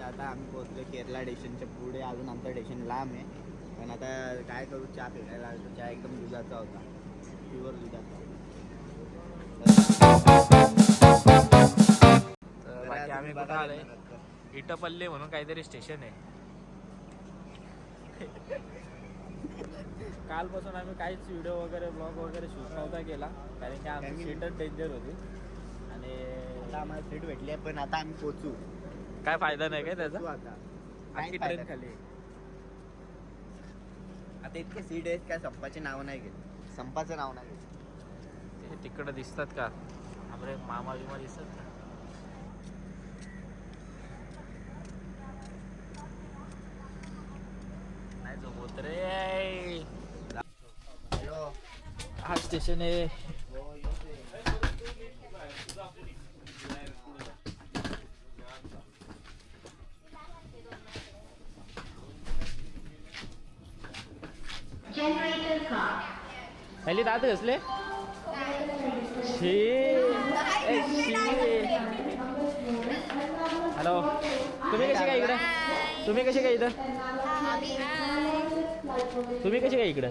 म्हणजे आता आम्ही पोहोचलो केरला स्टेशनच्या पुढे. अजून आमचं स्टेशन लांब आहे, पण आता काय करू, चहा पिकायला लागतो. चहा एकदम दुधाचा होता, प्युअर दुधाचा. तर बाकी आम्ही कुठं आलोय, इटपल्ली म्हणून काहीतरी स्टेशन आहे. कालपासून आम्ही काहीच व्हिडिओ वगैरे ब्लॉग वगैरे शूट नव्हता केला, कारण की आमची सीटच डेंजर होती. आणि आता आम्हाला सीट भेटली आहे, पण आता आम्ही पोहोचू. काय फायदा नाही काय त्याचा, आता आणखी ट्रेन खाली. आता इतके सीट आहेत काय संपाचे नाव नाही घेत, संपाचं नाव नाही घेत. ते तिकडं दिसतात का आपले मामा बिमा दिसतात का? नाही झोपत रे. हॅलो, हा स्टेशन आहे. पहिली दात घसले. हॅलो, तुम्ही कसे काय इकडं? तुम्ही कसे काय इथं? तुम्ही कसे काय इकडं?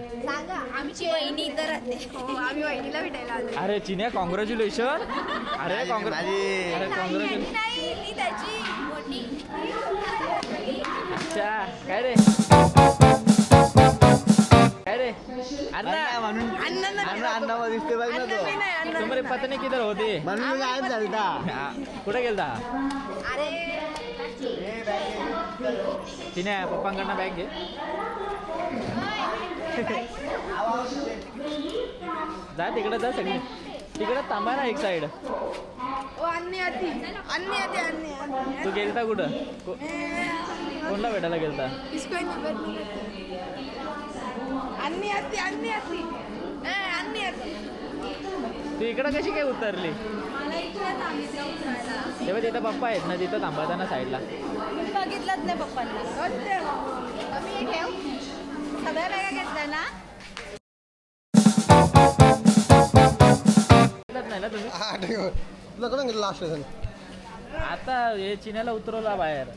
आमची वहिनी इथं राहते. हो, आम्ही वहिनीला भेटायला आलो. अरे चिन्या, कॉंग्रॅच्युलेशन. अरे कॉंग्रॅच्युलेशन. नाही, ती त्याची मोठी. अच्छा, काय रे काय रे? अण्णा म्हणून अण्णा दिसते बघ ना तो. तुम्हारी पत्नी किधर होती? म्हणून गायब झालता. कुठे गेलता? अरे चिन्या, पप्पांकडनं बॅग घे. जा तिकडे, जा सगळी तिकडे थांबा ना एक साइड. तू गेलता कुठं? कोणला भेटायला गेलता? तू इकडं कशी काय उतरली? तेव्हा तिथं पप्पा आहेत ना, तिथं थांबवताना साईडला. बघितलंच नाही पप्पांना. सगळ्या बॅगा घेतल्या ना? नाही ना तुम्ही? तुला कडून गेलं लास्ट आता हे चिन्याला उतरवला बाहेर.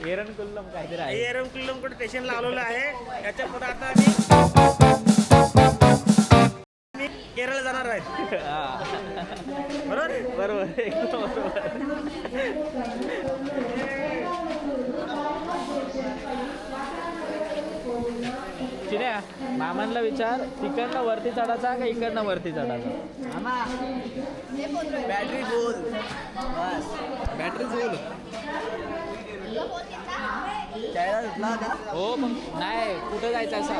एरनकुल्लम काहीतरी आहे. एरनकुल्लम कडे स्टेशनला आलेलो आहे. याच्या पुढे आता मी केरळ जाणार आहे. बरोबर बरोबर, एकदम बरोबर. चिन्या, मामांना विचार, तिकडनं वरती चढायचा का इकडनं वरती चढायचा? बॅटरी फुल, बस बॅटरी फुल. चायला सुटला होता. हो, मग नाही कुठं जायचं असं?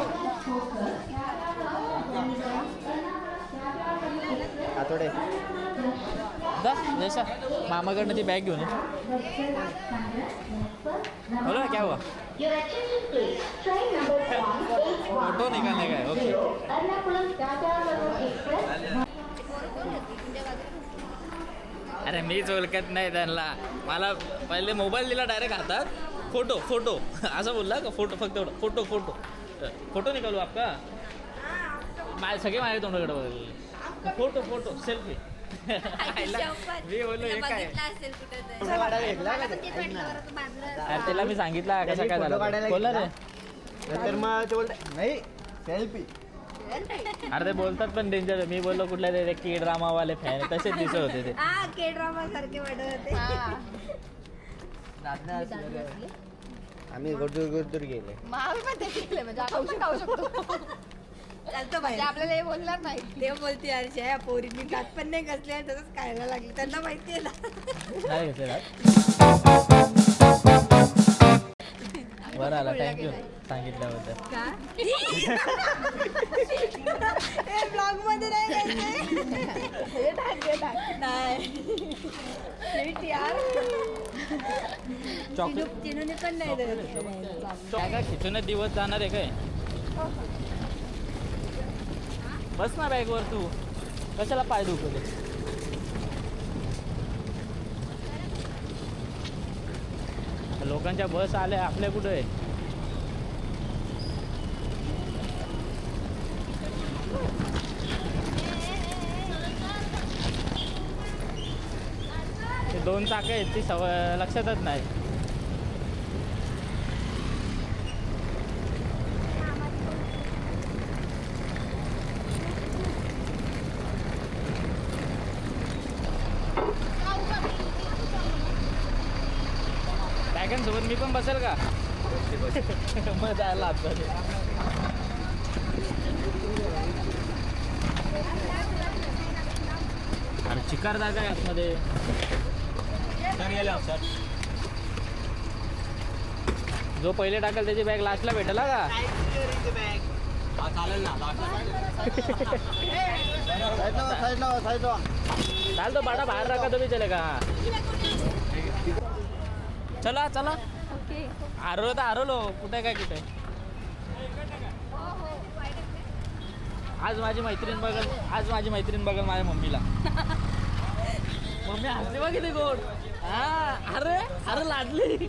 आतोडे जा जैसा मामाकडनं ती बॅग घेऊन ये. बोलो ना, क्या हुआ? फोटो निकालने का है. ओके. अरे मीच ओळखत नाही त्यांना. मला पहिले मोबाईल दिला डायरेक्ट हातात. फोटो फोटो असं बोलला का? फोटो फक्त एवढं, फोटो फोटो फोटो निकालू आपका. सगळे माझ्या तोंडाकडे बघले. Photo photo selfie. मी बोललो हे काय? अरे त्याला मी सांगितलं कसा काय झाला, बोलला रे. तर मग ते बोलते नाही सेल्फी. अरे ते बोलतात पण डेंजर. मी बोललो कुठल्या ते के ड्रामा वाले फॅन तसेच दिसत होते ते. के ड्रामा सारखे वाटत होते. आम्ही गुरदूर गेले. चालतं पाहिजे आपल्याला हे बोलणार नाही. ते बोलते अरे पोरींनी दात पण नाही घसले, तसंच खायला लागले. त्यांना माहिती आहे ना. नाही बरं आला, थँक्यू सांगितल्याबद्दल. ब्लॉग मध्ये नाही चॉकलेट चिनूने पण नाही काय काय खिचूनच दिवस जाणार आहे काय? बस ना बॅगवर, तू कशाला पाय दुखवले? लोकांच्या बस आल्या, आपल्या कुठं आहे? 2 चाकं आहेत ती लक्षातच नाही. सोबत मी पण बसेल का? मग जायला लागतं. अरे चिकार जागा आहे आतमध्ये. जो पहिले टाकेल त्याची बॅग लास्टला भेटेल का? चालेल ना. चालतो बाटा बाहेर रखा तो भी चलेगा. चला चला. हरवलो तर हरवलो. कुठे काय कुठे. आज माझी मैत्रीण बघल माझ्या मम्मीला. मम्मी हसते बघ किती गोड. हा अरे अरे लाजली.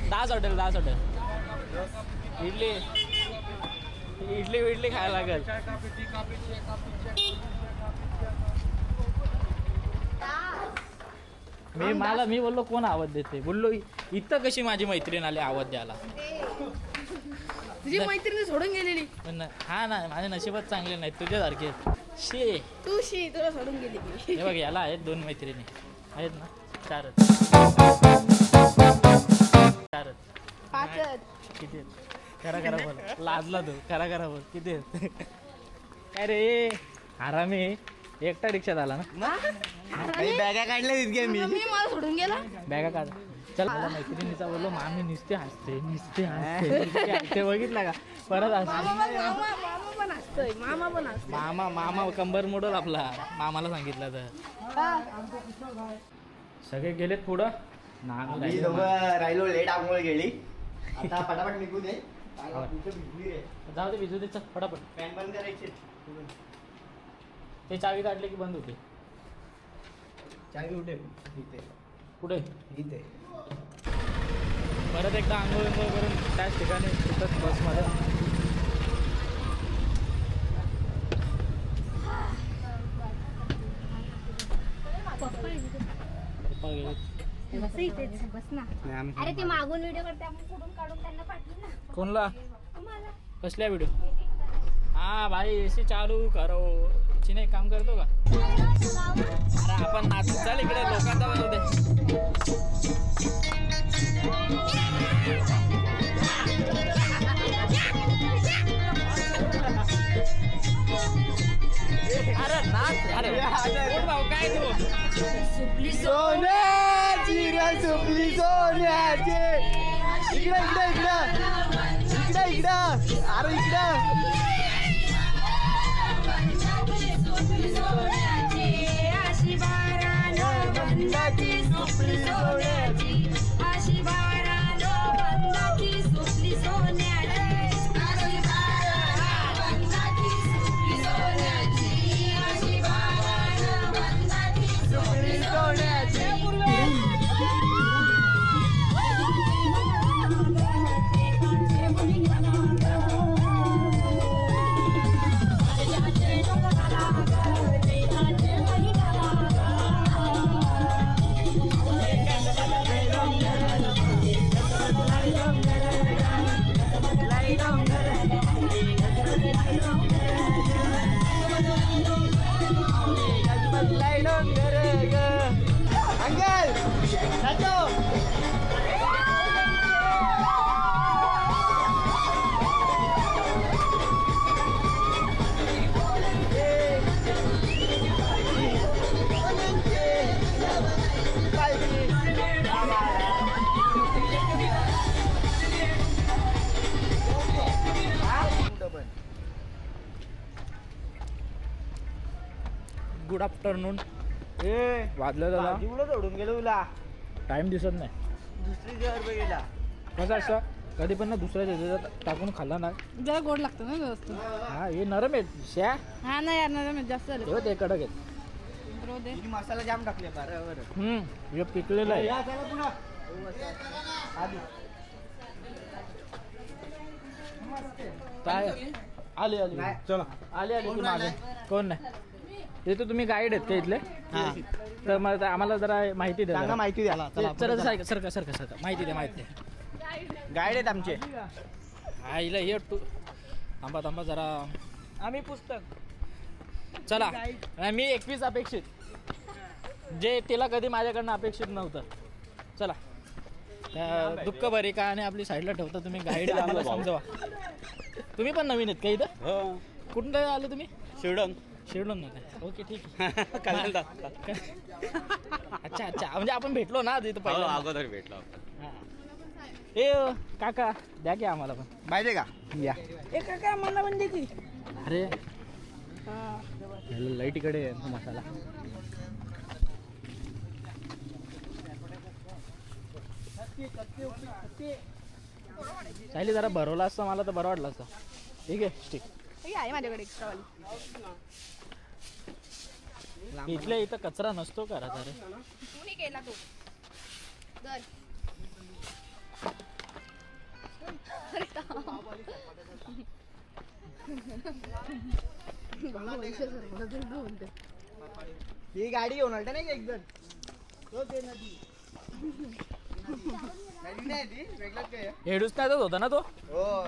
दास हॉटेल इडली खायला लागेल. मी बोललो कोण आवाज देते. बोललो इथं कशी माझी मैत्रीण आली आवाज द्यायला. तुझी मैत्रीण सोडून गेलेली. हा ना माझे नशीबच चांगले नाहीत तुझ्यासारखे. तुला सोडून गेली. हे बघ याला आहेत 2 मैत्रिणी आहेत ना. 4 किती आहेत? खरा बोल. लाजला तू. खरा बोल किती आहेत? काय रे आरामी एकटा रिक्षात आला ना. बॅगा काढल्या तितके मी. मला सोडून गेला. बॅगा काढ. चल मला मैत्रिणीचा बोललो मामी नुसते हसते बघितला का? परत मामा कंबर मोडल आपला. मामाला सांगितलं तर सगळे गेलेत पुढं. मी दोघं राहिलो. लेट आंघोळ गेली. आता पटापट निघू दे. जाऊ दे भिजू दे. चल फटाफट. पॅन बंद करायचे. ते चावी काढले की बंद होते. चावी कुठे? इथे. कुठे? इथे. परत एकदा आंघोळ करून त्याच ठिकाणी तिथंच बसमध्ये. अरे ते मागून व्हिडिओ करते आपण कुठून काढून त्यांना पाठवू ना. कोणला? तुम्हाला कसल्या व्हिडिओ? हा भाई एसी चालू करो. चिने काम करतो का? अरे आपण नाचू. चल इकडे लोकांचा बनवू दे. अरे नाच. अरे भाऊ काय तू? सोन्याची इकडे अरे गुड आफ्टरनून. वाजलं दादा. जीवलं सोडून गेलो तुला. टाइम दिसत नाही. दुसरी रुपये गेला. कसं असतं कधी पण ना दुसऱ्या त्याच्यात टाकून खाल्ला ना जरा गोड लागतं ना व्यवस्थित. हा हे नरम आहेत. शा हा ना यार नरम आहे जास्त झालं. ते कडक आहेत. तिने मसाला जाम टाकले बरोबर. हे पिकलेलं आहे. काय आले चला आले तू मागे. कोण नाही. ते तर तुम्ही गाईड आहेत का इथले? तर मग आम्हाला जरा माहिती द्या सांगा जरा. माहिती द्या सरका माहिती द्या गाईड आहेत आमचे. आईला ये थांबा जरा आम्ही पुस्तक चला मी 21 अपेक्षित, जे तिला कधी माझ्याकडनं अपेक्षित नव्हतं. चला दुःख बरी का आणि आपली साईडला ठेवता तुम्ही गाईड आम्हाला समजवा. तुम्ही पण नवीन आहेत का इथं? कुठून आले तुम्ही? शिरडून नव्हते. ओके ठीक आहे. अच्छा म्हणजे आपण भेटलो ना तिथं पहिला अगोदर भेटलो. ए काका द्या की आम्हाला पण. माहिती का? या काय मला म्हणजे की अरे लाईटीकडे मसाला. सायली जरा भरवला असतं मला तर बरं वाटलं असतं. ठीक आहे स्टिक आहे माझ्याकडे एक्स्ट्रा वाली. इथल्या इथं कचरा नसतो का रे? तू नाही केला तो. दर. ही गाडी घेऊन आलता नाही का एकदम? तो ते नदी नाही ती वेगळंच काय आहे? हेडूस होता ना तो. हो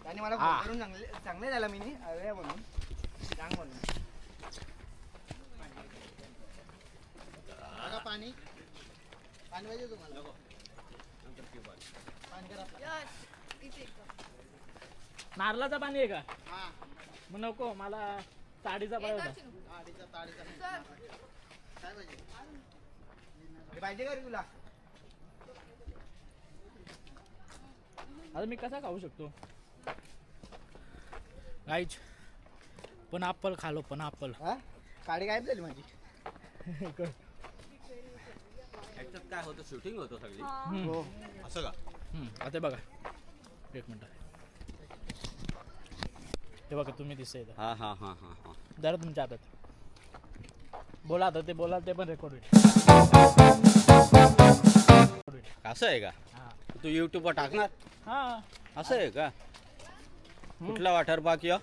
त्याने मला फोन करून चांगले झाला मी अरे म्हणून सांग म्हणून. पाणी पाहिजे तुम्हाला? नारळाचं पाणी आहे का? मग नको मला साडीचा पाहिजे होता. पाहिजे का रे तुला? आता मी कसा खाऊ शकतो? गाईच पण ॲपल खालो पण ॲपल. काडी गायब झाली माझी. ह्याच्यात काय होतं, शूटिंग होतं सगळी हो असं का? आता बघा एक मिनिट. ते बघा तुम्ही दिसतंय इथं. हा हा हा हा हा जरा तुमच्या हातात बोला. आता ते बोला ते पण रेकॉर्ड होईल. असं आहे का? तू युट्यूबवर टाकणार? हां असं आहे का? कुठला वॉटर पार्क या?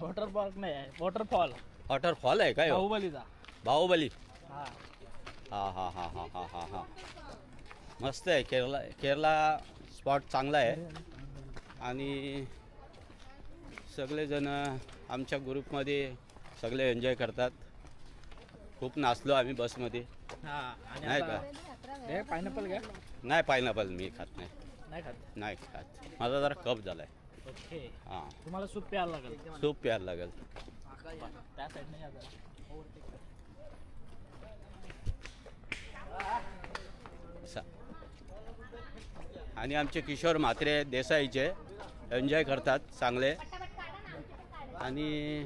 वॉटर पार्क नाही आहे, वॉटरफॉल. वॉटरफॉल आहे का ह्यो? बाहुबलीचा. बाहुबली. हा हा हा हा हा हा हा हा मस्त आहे. केरला स्पॉट चांगला आहे आणि सगळेजण आमच्या ग्रुपमध्ये सगळे एन्जॉय करतात. खूप नाचलो आम्ही बसमध्ये. हा आणि नाही आता हे पायनॅपल घ्या. नाही पायनॅपल मी खात नाही. नाही खात. नाही खात. माझा जरा कप झालाय. ओके हां तुम्हाला सूप प्यायला लागेल. सूप प्यायला लागेल. त्या साईडने या जरा. आणि आमचे किशोर म्हात्रे देसाईचे एन्जॉय करतात चांगले आणि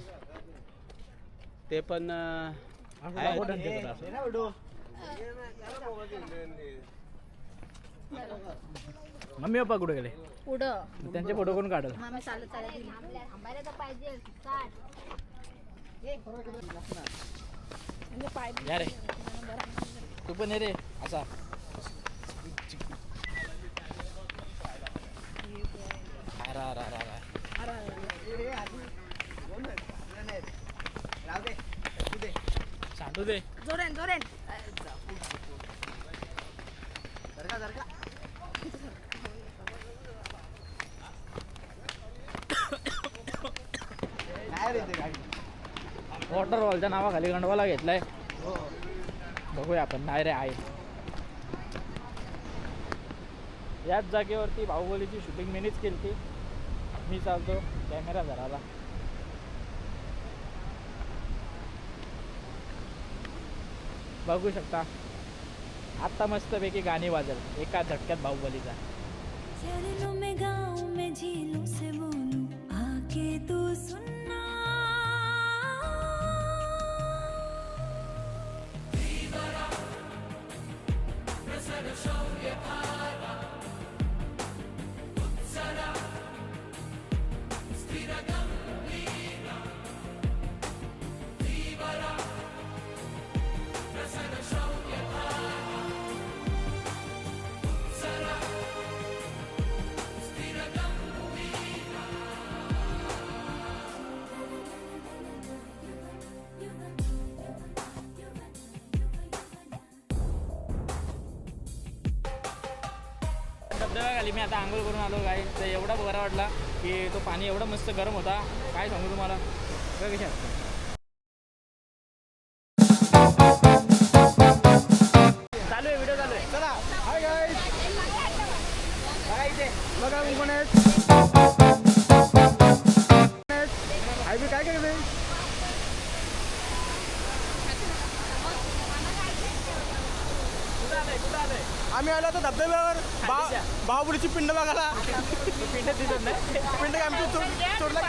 ते पण मम्मी पप्पा कुठे गेले? पुढं त्यांचे फोटो कोण काढल? मामी चालत दिली. थांबायला तर पाहिजे. काढ. म्हणजे पाय या रे तू पण ये रे असा. सांडू दे. जोरेन जोरेन. वॉटरफॉलच्या नावाखाली गंडवाला घेतलाय. बघूया आपण. नाही रे आहे याच जागेवरती बाहुबलीची शूटिंग मीच केली ती. मी चालतो कॅमेरा धराला. बघू शकता आत्ता मस्तपैकी गाणी वाजल एका झटक्यात बाहुबलीचा. चरणों में गाँव में झीलों से बोलूं आके तू सुनना. धबधब्याखाली मी आता आंघोळ करून आलो काय तर एवढा बरा वाटला की तो पाणी एवढा मस्त गरम होता काय सांगू तुम्हाला बघा कशा चालू आहे व्हिडिओ चालू आहे चला हाय गाईस बघा इथे बघा मी कोण आहेत आई बी काय करते आम्ही आलो आता धबधब्यावर बाहुबलीची पिंड बघायला पिंड दिसत नाही पिंड आमची सोडला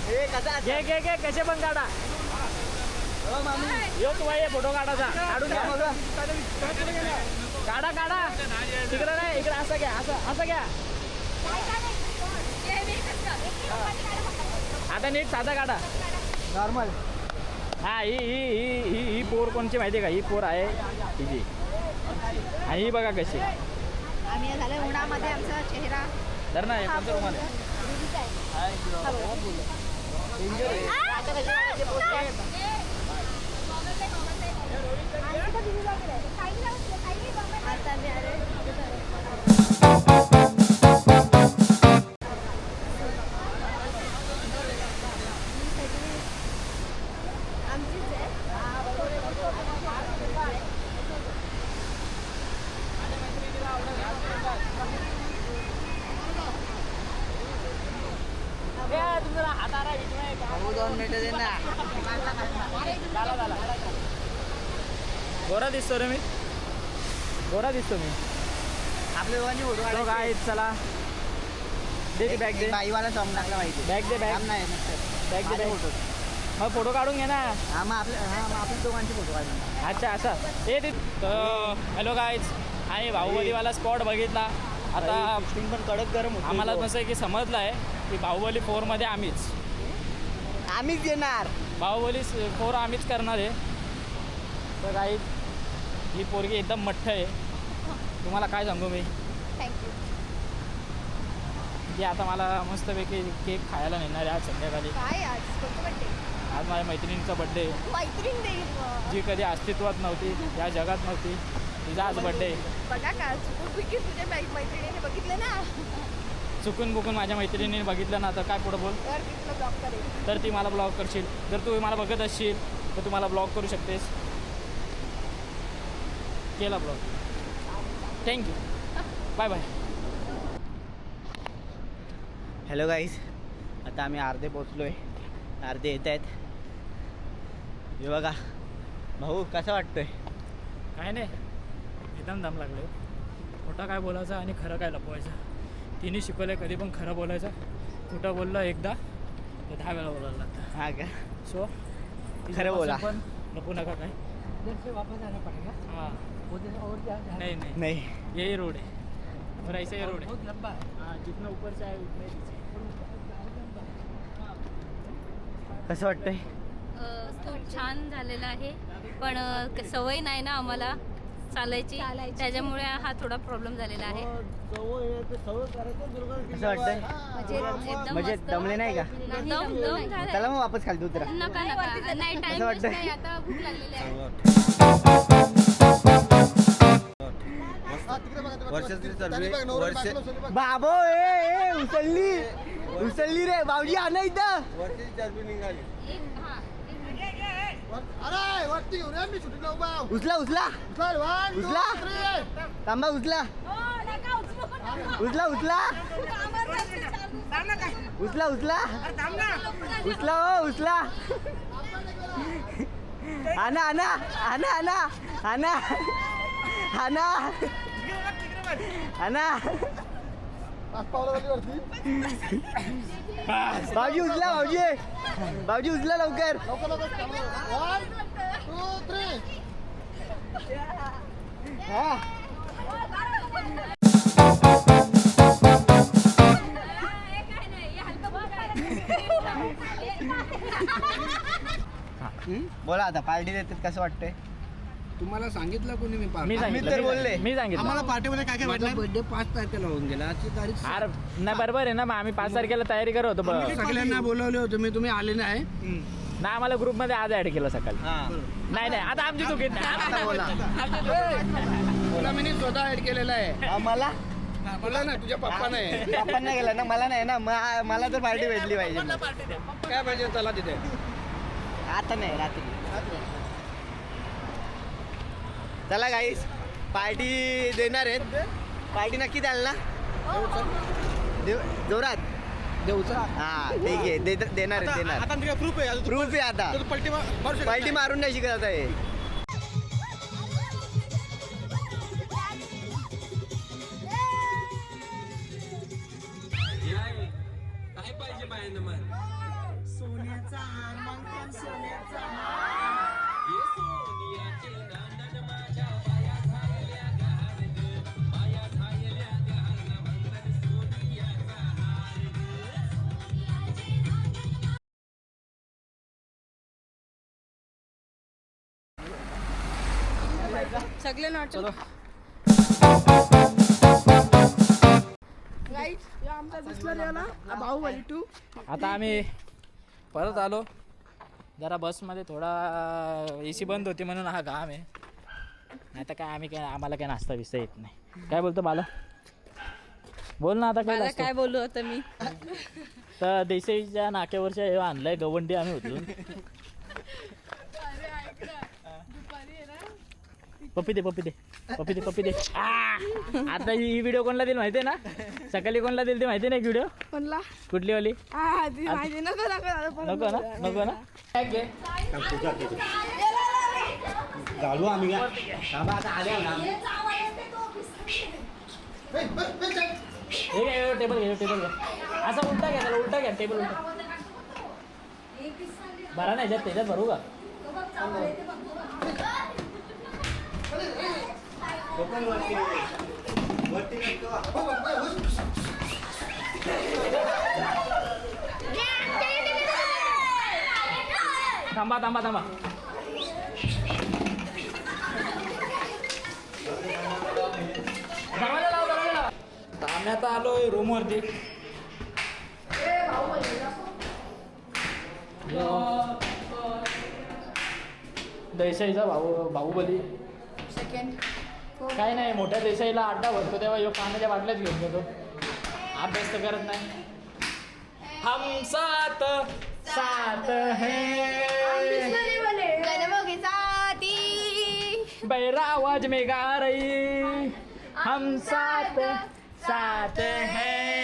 हे कसा घे घे घे कसे पण काढा योच वय फोटो काढायचा काढून घ्या काढा काढा तिकडं नाही इकडे असं घ्या असं असं घ्या आता नीट साधा काढा नॉर्मल हा ही पोर कोणची माहिती आहे का ही पोर आहे हिची आणि ही बघा कशी आम्ही झालं उन्हामध्ये आमचा चेहरा धर ना कोणतं रुमाल आता मी अरे आमचीच आहे गोरा दिसतो रे मी गोरा दिसतो मी आपल्या दोघांची फोटो तो काढायचे. काय चला दे ती बॅग दे बाईवाला सॉंग टाकला माहिती बॅग दे बॅग नाही बॅग दे माझे बॅग फोटो मग फोटो काढून घे ना हा मग आपल्या दोघांचे फोटो काढले अच्छा असं ए तर हॅलो गाईज आणि बाहुबलीवाला स्पॉट बघितला आता स्क्रीन पण कडक गरम होती आम्हाला कसं आहे की समजलं आहे की बाहुबली 4मध्ये आम्हीच येणार बाहुबली 4 आम्हीच करणार आहे तर गाईज ही पोरगी एकदम मठ्ठ आहे तुम्हाला काय सांगू मी थँक्यू की आता मला मस्तपैकी केक खायला नेणार आहे आज संध्याकाळी काय आज कोणतं बड्डे आज माझ्या मैत्रिणीचा बड्डे मैत्रीण देईल मग. जी कधी अस्तित्वात नव्हती या जगात नव्हती तिचा आज बड्डे बघा का चुकून तुझ्या मैत्रिणीने बघितलं ना चुकून बुकून माझ्या मैत्रिणीने बघितलं ना तर काय पुढं बोल तर मी तुला ब्लॉक करेल तर ती मला ब्लॉक करशील जर तू मला बघत असशील तर तू मला ब्लॉक करू शकतेस केला block thank you bye bye hello guys आता आम्ही अर्धे पोचलो आहे अर्धे येत आहेत हे बघा भाऊ कसं वाटतोय काय नाही एकदम दम लागले खोटं काय बोलायचं आणि खरं काय लपवायचं तिने शिकवलं कधी पण खरं बोलायचं खोटं बोललं एकदा तर 10 वेळा बोलायला लागतं हा का सो खरं बोला. पण लपू नका काय हां नहीं नहीं नाही यही रोड है और ऐसा ही रोड है हाँ जितना ऊपर से आए उतने नीचे कसं वाटतंय खूप छान झालेलं आहे पण सवय नाही ना आम्हाला चालायची त्याच्यामुळे हा थोडा प्रॉब्लेम झालेला आहे कसं वाटतंय म्हणजे एकदम म्हणजे मस्त. दमले नाही का दम झालाय. चला मग वापस खाली उतरा नका नका नाही असं टाइम वाटतंय? नाही आता भूक लागलेली आहे बाबो ए उचलली रे भाऊजी आणा इथं उचला उचला उचला थांबा उचला उचला उचला उचला उचला उचला हो उचला आणा आणा आणा आणा आणा आणा आणा भाऊजी उचला भाऊजी भाऊजी उचला लवकर हा बोला आता पार्टी देतात कसं वाटतंय तुम्हाला सांगितलं कोणी मी मी सांगितलं तर बोलले. मी सांगितलं आम्हाला पार्टीमध्ये काय काय वाटलं बर्थडे 5 तारखेला होऊन गेला आजची तारीख अरे नाही बरोबर आहे ना मग आम्ही 5 तारखेला तयारी करत होतो बरं सगळ्यांना बोलवले होते मी तुम्ही आले नाही नाही आम्हाला ग्रुपमध्ये आज ऍड केलं सकाळी हा नाही नाही आता आमची चुकी नाही आता बोला तुला मी स्वतः ऍड केलेला आहे. मला तुला ना तुझ्या पप्पा नाही. आपण नाही गेला ना, मला नाही ना, मला तर पार्टी भेटली पाहिजे. काय पाहिजे चला तिथे. आता नाही, रात्री. चला गाईस, पार्टी देणार आहेत. पार्टी नक्की द्याल ना? जोरात देऊचा हा ठीक आहे, देणार आहेत, देणार. आता प्रूफ आहे. प्रूफ आहे आता. पलटी मारून नाही शिकत आता हे. सगळे नाटक बाहुबली 2. आता आम्ही परत आलो. जरा बसमध्ये थोडा AC बंद होती म्हणून हा घाम आहे. नाही तर काय आम्हाला काय नाश्ता बिस्ता येत नाही. काय बोलतो बाला? बोल ना आता काय काय बोलू आता मी. तर देसाईच्या नाक्यावरच्या हे आणलंय गवंडी आम्ही उचलून. पप्पी दे. आता ही व्हिडिओ कोणला दिली माहिती आहे ना? सकाळी कोणला दिली ती माहिती नाही व्हिडिओ? कोणला? कुठली वाली? माहिती नको ना काय घे? घालू आम्ही का? टेबल घे. असं उलटा घ्या त्याला, उलटा घ्या टेबल उलटा. बरा नाही त्याच्यात भरू का? थांबा. दरवाजा लाव. आम्ही आता आलोय रूम वरती. देसाईचा बाहुबली सेकंड. काय नाही, मोठ्या देसाईला अड्डा भरतो तेव्हा यो पाण्याच्या बाटल्याच घेऊन येतो. अभ्यास तर करत नाही. हम साथ है बैरा आवाज में गा रही. हम साथ है.